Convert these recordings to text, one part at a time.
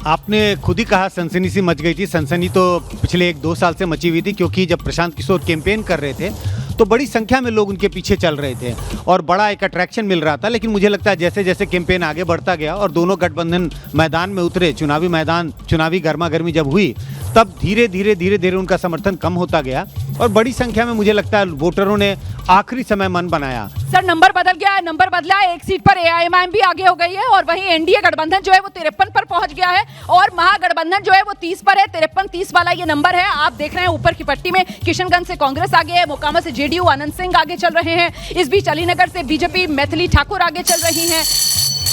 आपने खुद ही कहा सनसनी सी मच गई थी। सनसनी तो पिछले 1-2 साल से मची हुई थी, क्योंकि जब प्रशांत किशोर कैंपेन कर रहे थे तो बड़ी संख्या में लोग उनके पीछे चल रहे थे और बड़ा एक अट्रैक्शन मिल रहा था। लेकिन मुझे लगता है जैसे जैसे कैंपेन आगे बढ़ता गया और दोनों गठबंधन मैदान में उतरे, चुनावी गर्मा गर्मी जब हुई, तब धीरे धीरे उनका समर्थन कम होता गया और बड़ी संख्या में मुझे लगता है वोटरों ने आखिरी समय मन बनाया। सर नंबर बदल गया है, नंबर बदला है, एक सीट पर एआईएमआईएम भी आगे हो गई है और वहीं एनडीए गठबंधन जो है वो 53 पर पहुंच गया है और महागठबंधन जो है वो 30 पर है। 53-30 वाला ये नंबर है। आप देख रहे हैं ऊपर की पट्टी में किशनगंज से कांग्रेस आगे है, मोकामा से जेडीयू आनंद सिंह आगे चल रहे हैं, इस बीच अलीनगर से बीजेपी मैथिली ठाकुर आगे चल रही हैं।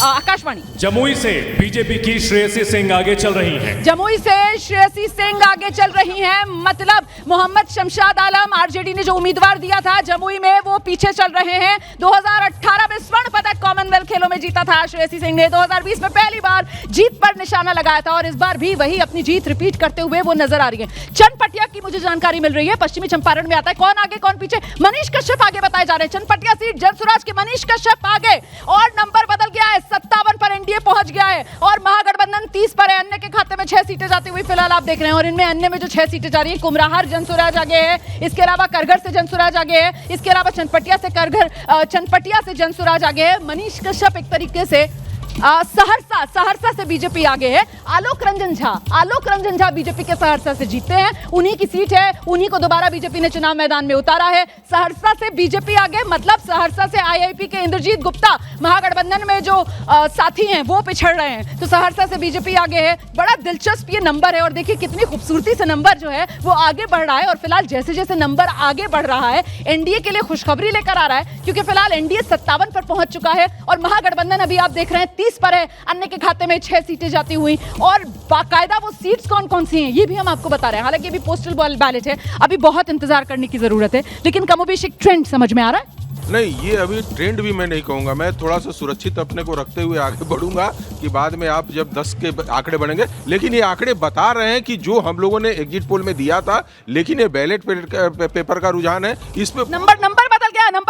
आकाशवाणी जमुई से बीजेपी की श्रेयसी सिंह आगे चल रही हैं। जमुई से श्रेयसी सिंह आगे चल रही हैं, मतलब मोहम्मद शमशाद आलम आरजेडी ने जो उम्मीदवार दिया था जमुई में वो पीछे चल रहे हैं। 2018 में स्वर्ण पदक कॉमनवेल्थ खेलों में जीता था श्रेयसी सिंह ने, 2020 में पहली बार जीत पर निशाना लगाया था और इस बार भी वही अपनी जीत रिपीट करते हुए वो नजर आ रही है। चनपटिया की मुझे जानकारी मिल रही है, पश्चिमी चंपारण में आता है। कौन आगे कौन पीछे? मनीष कश्यप आगे बताए जा रहे हैं। चनपटिया सीट जनसुराज के मनीष कश्यप आगे और नंबर बदल गया है, 57 पर एनडीए पहुंच गया है और महागठबंधन 30 पर है। अन्य के खाते में 6 सीटें जाती हुई फिलहाल आप देख रहे हैं और इनमें अन्य में जो 6 सीटें जा रही है, कुमराहार जनसुराज आगे है, इसके अलावा करघर से जनसुराज आगे है, इसके अलावा चनपटिया से जनसुराज आगे है। मनीष कश्यप एक तरीके से सहरसा से बीजेपी आगे है। आलोक रंजन झा बीजेपी के सहरसा से जीते हैं, उन्हीं की सीट है, उन्हीं को दोबारा बीजेपी ने चुनाव मैदान में उतारा है। सहरसा से बीजेपी आगे, मतलब सहरसा से आईआईपी के इंद्रजीत गुप्ता महागठबंधन में जो साथी हैं वो पिछड़ रहे हैं, तो सहरसा से बीजेपी आगे है। बड़ा दिलचस्प ये नंबर है और देखिए कितनी खूबसूरती से नंबर जो है वो आगे बढ़ रहा है और फिलहाल जैसे जैसे नंबर आगे बढ़ रहा है एनडीए के लिए खुशखबरी लेकर आ रहा है, क्योंकि फिलहाल एनडीए 57 पर पहुंच चुका है और महागठबंधन अभी आप देख रहे हैं 30 पर है। अन्य के खाते में 6 सीटें जाती हुई और बाकायदा वो सीट्स कौन कौन सी हैं ये भी हम आपको बता रहे हैं। हालांकि अभी पोस्टल बैलेट है, अभी बहुत इंतजार करने की जरूरत है, लेकिन कमोबेश एक ट्रेंड समझ में आ रहा है। नहीं, ये अभी ट्रेंड भी मैं नहीं कहूंगा, मैं थोड़ा सा सुरक्षित अपने को रखते हुए आगे बढ़ूंगा कि बाद में आप जब 10 के आंकड़े बढ़ेंगे। लेकिन ये आंकड़े बता रहे हैं कि जो हम लोगों ने एग्जिट पोल में दिया था, लेकिन ये बैलेट पेपर का रुझान है, इस पे नंबर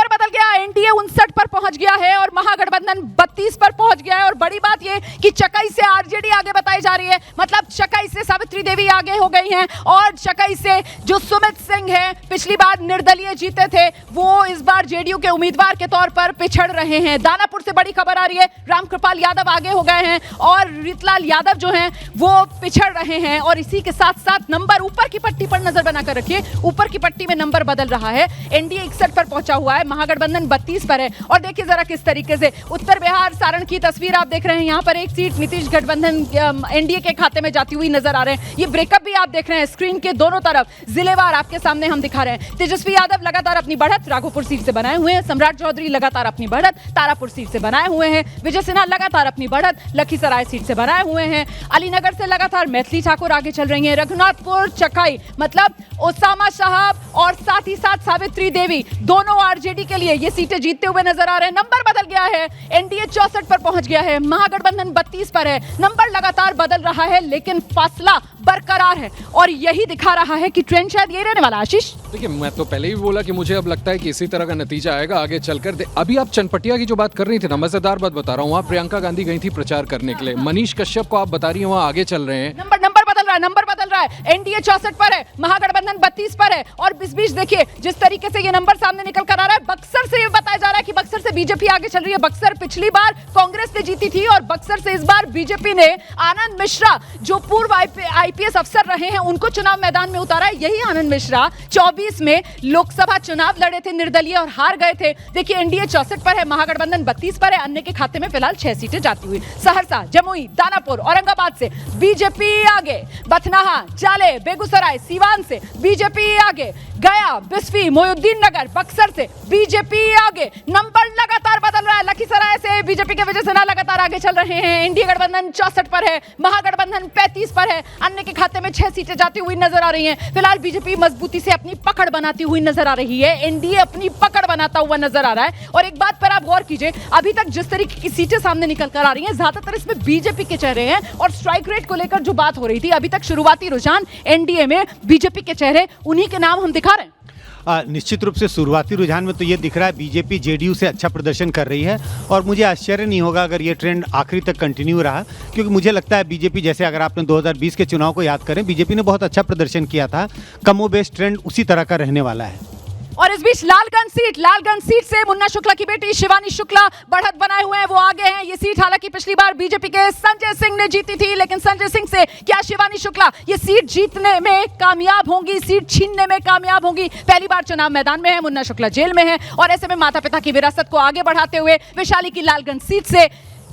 बदल गया। एनडीए 59 पर पहुंच गया है और महागठबंधन 32 पर पहुंच गया है और बड़ी बात ये कि चकाई से आरजेडी आगे बताई जा रही है, मतलब चकाई से सावित्री देवी आगे हो गई हैं और चकाई से जो सुमित सिंह है, पिछली बार निर्दलीय जीते थे, वो इस बार जेडीयू के उम्मीदवार के तौर पर पिछड़ रहे हैं। दानापुर से बड़ी खबर आ रही है, रामकृपाल यादव आगे हो गए हैं और रीतलाल यादव जो हैं वो पिछड़ रहे हैं और इसी के साथ साथ नंबर ऊपर की पट्टी पर नजर बनाकर रखिए, ऊपर की पट्टी में नंबर बदल रहा है। एनडीए 61 पर पहुंचा हुआ है, महागठबंधन 32 पर है और देखिए जरा किस तरीके से उत्तर बिहार सारण की तस्वीर आप देख रहे हैं। यहाँ पर एक सीट नीतीश गठबंधन एनडीए के खाते में जाती हुई नजर आ रहे हैं। ये ब्रेकअप भी आप देख रहे हैं स्क्रीन के दोनों तरफ, जिलेवार आपके सामने हम दिखा रहे हैं। तेजस्वी यादव लगातार अपनी बढ़त राघोपुर सीट से बनाए हुए हैं, सम्राट चौधरी लगातार अपनी बढ़त तारापुर सीट से बनाए हुए हैं, विजय सिन्हा लगातार अपनी बढ़त लखीसराय सीट से बनाए हुए हैं, अलीनगर से लगातार मैथिली ठाकुर आगे चल रही हैं, रघुनाथपुर चकाई मतलब ओसामा साहब और साथ ही साथ सावित्री देवी दोनों आरजेडी के लिए ये सीटें जीतते हुए नजर आ रहे हैं। नंबर बदल गया है, एनडीए 64 पर पहुंच गया है, महागठबंधन 32 पर है। नंबर लगातार बदल रहा है लेकिन फासला बरकरार है और यही दिखा रहा है कि ट्रेंड शायद ये रहने वाला। आशीष देखिए, मैं तो पहले ही बोला कि मुझे अब लगता है कि इसी तरह का नतीजा आएगा आगे चलकर। अभी आप चनपटिया की जो बात कर रही थी ना, मजेदार बात बता रहा हूँ, वहाँ प्रियंका गांधी गई थी प्रचार करने के लिए, मनीष कश्यप को आप बता रही हैं वहाँ आगे चल रहे हैं। नंबर बदल रहा है, एनडीए 64 पर है, महागठबंधन 32 पर है और इस बीच देखिए जिस तरीके से ये नंबर सामने निकल कर आ रहा है, बक्सर से ये बताया जा रहा है कि बक्सर से बीजेपी आगे चल रही है। बक्सर पिछली बार कांग्रेस ने जीती थी और बक्सर से इस बार बीजेपी ने आनंद मिश्रा जो पूर्व आईपीएस अफसर रहे हैं उनको चुनाव मैदान में उतारा है। यही आनंद मिश्रा 24 में लोकसभा चुनाव लड़े थे निर्दलीय और हार गए थे। देखिए एनडीए 64 पर है, महागठबंधन 32 पर है, अन्य के खाते में फिलहाल 6 सीटें जाती हुई। सहरसा, जमुई, दानापुर, औरंगाबाद से बीजेपी आगे, बथनाहा, जाले, बेगूसराय, सीवान से बीजेपी आगे, गया, बिस्फी, मोहिउद्दीन नगर, बक्सर से बीजेपी आगे। नंबर लगातार बदल रहा है, लखीसराय से बीजेपी के विजय सिन्हा लगातार आगे चल रहे हैं। एनडीए गठबंधन 64 पर है, महागठबंधन 35 पर है, अन्य के खाते में 6 सीटें जाती हुई नजर आ रही हैं। फिलहाल बीजेपी मजबूती से अपनी पकड़ बनाती हुई नजर आ रही है, एनडीए अपनी पकड़ बनाता हुआ नजर आ रहा है। और एक बात पर आप गौर कीजिए, अभी तक जिस तरीके की सीटें सामने निकल कर आ रही हैं ज्यादातर इसमें बीजेपी के चेहरे हैं और स्ट्राइक रेट को लेकर जो बात हो रही थी, अभी तक शुरुआती रुझान एनडीए में बीजेपी के चेहरे, उन्हीं के नाम हम दिखा रहे हैं। निश्चित रूप से शुरुआती रुझान में तो ये दिख रहा है बीजेपी जेडीयू से अच्छा प्रदर्शन कर रही है और मुझे आश्चर्य नहीं होगा अगर ये ट्रेंड आखिरी तक कंटिन्यू रहा, क्योंकि मुझे लगता है बीजेपी, जैसे अगर आपने 2020 के चुनाव को याद करें, बीजेपी ने बहुत अच्छा प्रदर्शन किया था, कमोबेश ट्रेंड उसी तरह का रहने वाला है। और इस बीच लालगंज सीट से मुन्ना शुक्ला की बेटी शिवानी शुक्ला बढ़त बनाए हुए हैं, वो आगे हैं। ये सीट हालांकि पिछली बार बीजेपी के संजय सिंह ने जीती थी, लेकिन संजय सिंह से क्या शिवानी शुक्ला ये सीट जीतने में कामयाब होंगी, सीट छीनने में कामयाब होंगी? पहली बार चुनाव मैदान में है, मुन्ना शुक्ला जेल में है और ऐसे में माता पिता की विरासत को आगे बढ़ाते हुए वैशाली की लालगंज सीट से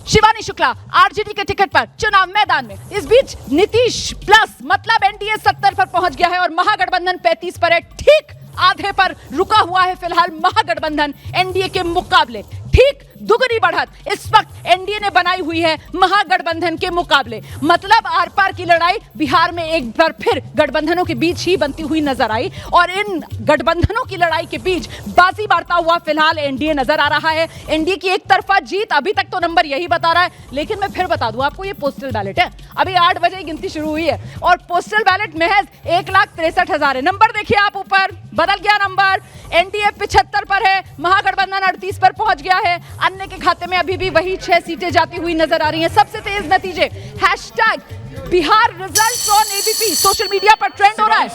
शिवानी शुक्ला आरजेडी के टिकट पर चुनाव मैदान में। इस बीच नीतीश प्लस मतलब एनडीए 70 पर पहुंच गया है और महागठबंधन 35 पर है। ठीक आधे पर रुका हुआ है फिलहाल महागठबंधन एनडीए के मुकाबले। ठीक दुगनी बढ़त इस वक्त एनडीए ने बनाई हुई है महागठबंधन के मुकाबले। मतलब आर पार की लड़ाई बिहार में एक बार फिर गठबंधनों के बीच ही बनती हुई नजर आई और इन गठबंधनों की लड़ाई के बीच बाजी मारता हुआ फिलहाल एनडीए नजर आ रहा है। एनडीए की एक तरफा जीत अभी तक तो नंबर यही बता रहा है, लेकिन मैं फिर बता दूं आपको, ये पोस्टल बैलेट है। अभी 8 बजे गिनती शुरू हुई है और पोस्टल बैलेट महज 1,63,000 है। नंबर देखिए आप, ऊपर बदल गया नंबर। एनडीए 75 पर है, महागठबंधन 38 पर पहुंच गया है। अन्य के खाते में अभी भी वही 6 सीटें जाती हुई नजर आ रही हैं। सबसे तेज नतीजे #Bihar results on ABP social media पर ट्रेंड हो रहा है।